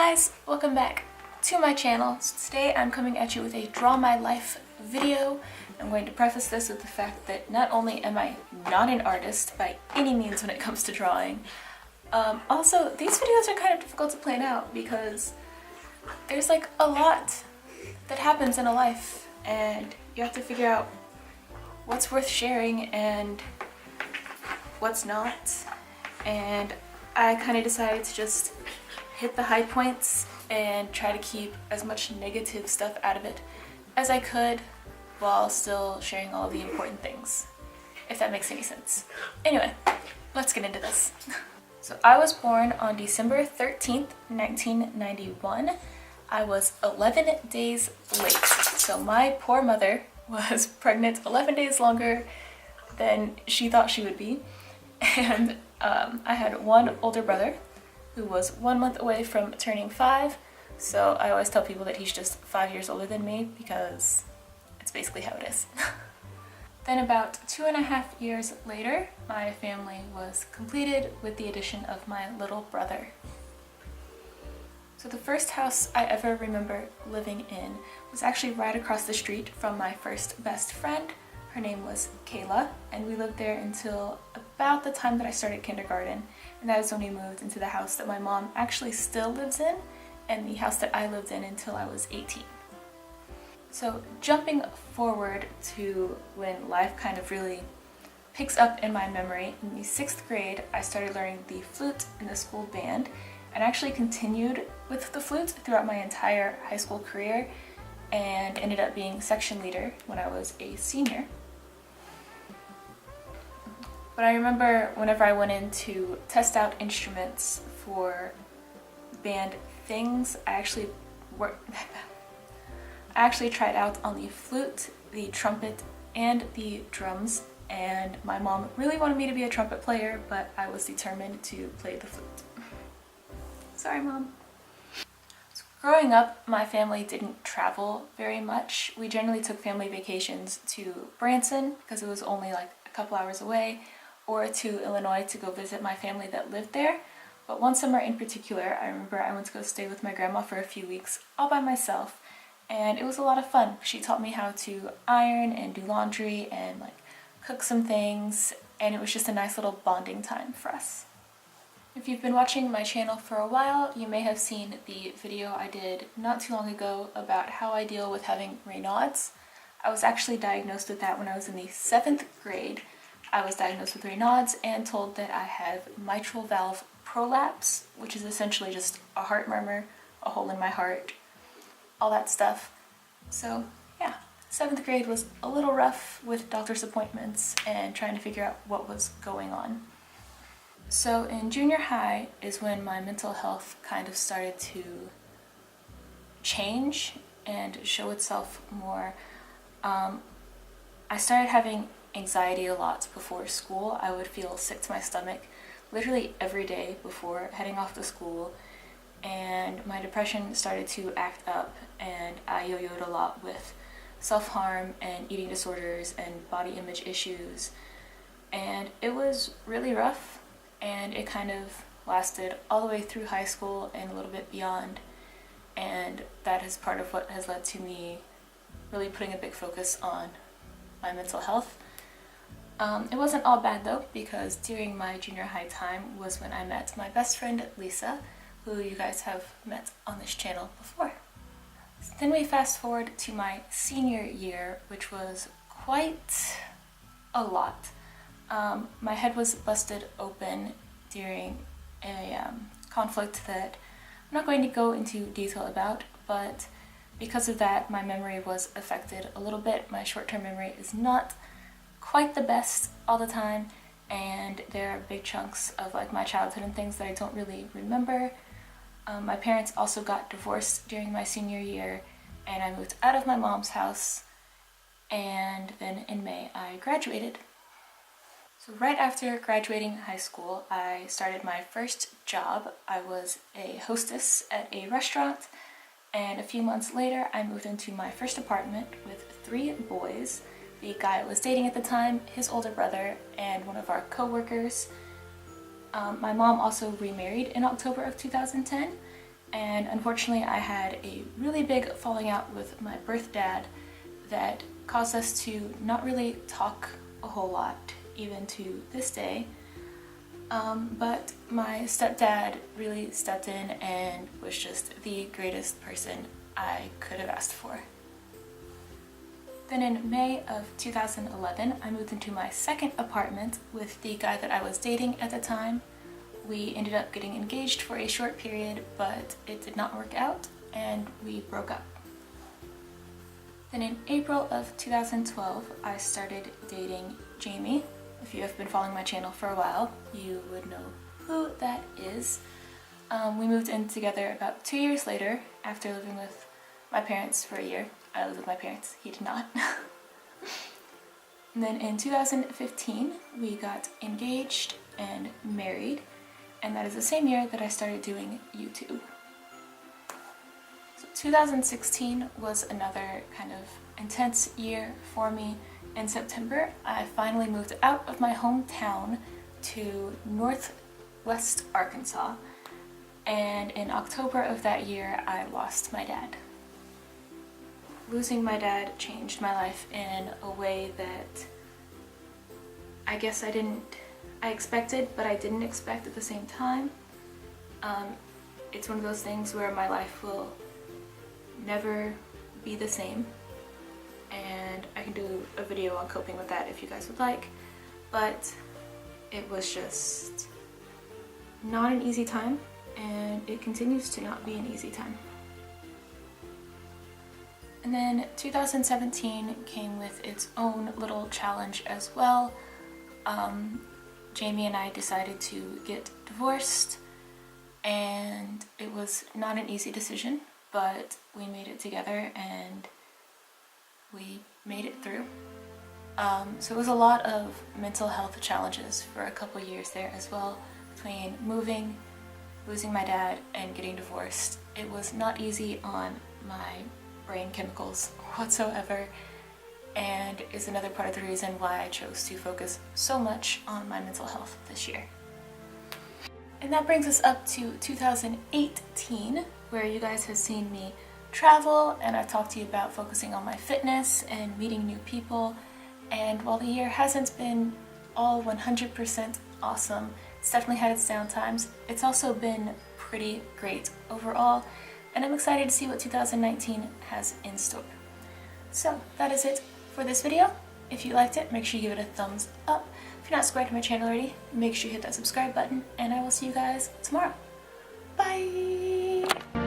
guys, welcome back to my channel. So today I'm coming at you with a draw my life video. I'm going to preface this with the fact that not only am I not an artist by any means when it comes to drawing, also these videos are kind of difficult to plan out because there's like a lot that happens in a life and you have to figure out what's worth sharing and what's not. And I kind of decided to just hit the high points and try to keep as much negative stuff out of it as I could while still sharing all the important things, if that makes any sense. Anyway, let's get into this. So I was born on December 13th, 1991. I was 11 days late. So my poor mother was pregnant 11 days longer than she thought she would be. And I had one older brother who was 1 month away from turning 5. So I always tell people that he's just 5 years older than me because it's basically how it is. Then about 2.5 years later, my family was completed with the addition of my little brother. So the first house I ever remember living in was actually right across the street from my first best friend. Her name was Kayla, and we lived there until about the time that I started kindergarten, and that is when we moved into the house that my mom actually still lives in, and the house that I lived in until I was 18. So jumping forward to when life kind of really picks up in my memory, in the 6th grade I started learning the flute in the school band, and actually continued with the flute throughout my entire high school career, and ended up being section leader when I was a senior. But I remember whenever I went in to test out instruments for band things, I actually tried out on the flute, the trumpet, and the drums, and my mom really wanted me to be a trumpet player, but I was determined to play the flute. Sorry, Mom. So growing up, my family didn't travel very much. We generally took family vacations to Branson because it was only like a couple hours away, or to Illinois to go visit my family that lived there. But one summer in particular, I remember I went to go stay with my grandma for a few weeks all by myself, and it was a lot of fun. She taught me how to iron and do laundry and like cook some things, and it was just a nice little bonding time for us. If you've been watching my channel for a while, you may have seen the video I did not too long ago about how I deal with having Raynaud's. I was actually diagnosed with that when I was in the 7th grade. I was diagnosed with Raynaud's and told that I have mitral valve prolapse, which is essentially just a heart murmur, a hole in my heart, all that stuff. So yeah, 7th grade was a little rough with doctor's appointments and trying to figure out what was going on. So in junior high is when my mental health kind of started to change and show itself more. I started having anxiety a lot before school. I would feel sick to my stomach literally every day before heading off to school, and my depression started to act up, and I yo-yoed a lot with self-harm and eating disorders and body image issues, and it was really rough, and it kind of lasted all the way through high school and a little bit beyond, and that is part of what has led to me really putting a big focus on my mental health. It wasn't all bad though, because during my junior high time was when I met my best friend Lisa, who you guys have met on this channel before. Then we fast forward to my senior year, which was quite a lot. My head was busted open during a conflict that I'm not going to go into detail about, but because of that my memory was affected a little bit. My short-term memory is not quite the best all the time, and there are big chunks of like my childhood and things that I don't really remember. My parents also got divorced during my senior year, and I moved out of my mom's house, and then in May I graduated. So right after graduating high school, I started my first job. I was a hostess at a restaurant, and a few months later I moved into my first apartment with 3 boys. The guy I was dating at the time, his older brother, and one of our co-workers. My mom also remarried in October of 2010, and unfortunately I had a really big falling out with my birth dad that caused us to not really talk a whole lot, even to this day. But my stepdad really stepped in and was just the greatest person I could have asked for. Then in May of 2011, I moved into my second apartment with the guy that I was dating at the time. We ended up getting engaged for a short period, but it did not work out and we broke up. Then in April of 2012, I started dating Jamie. If you have been following my channel for a while, you would know who that is. We moved in together about 2 years later after living with my parents for a year. I lived with my parents, he did not. And then in 2015, we got engaged and married, and that is the same year that I started doing YouTube. So 2016 was another kind of intense year for me. In September, I finally moved out of my hometown to Northwest Arkansas, and in October of that year, I lost my dad. Losing my dad changed my life in a way that I guess I expected, but I didn't expect at the same time. It's one of those things where my life will never be the same, and I can do a video on coping with that if you guys would like, but it was just not an easy time, and it continues to not be an easy time. And then 2017 came with its own little challenge as well. Jamie and I decided to get divorced, and it was not an easy decision, but we made it together and we made it through. So it was a lot of mental health challenges for a couple years there as well, between moving, losing my dad, and getting divorced. It was not easy on my brain chemicals whatsoever, and is another part of the reason why I chose to focus so much on my mental health this year. And that brings us up to 2018, where you guys have seen me travel, and I've talked to you about focusing on my fitness and meeting new people. And while the year hasn't been all 100% awesome, it's definitely had its down times, it's also been pretty great overall, and I'm excited to see what 2019 has in store. So that is it for this video. If you liked it, make sure you give it a thumbs up. If you're not subscribed to my channel already, make sure you hit that subscribe button, and I will see you guys tomorrow. Bye!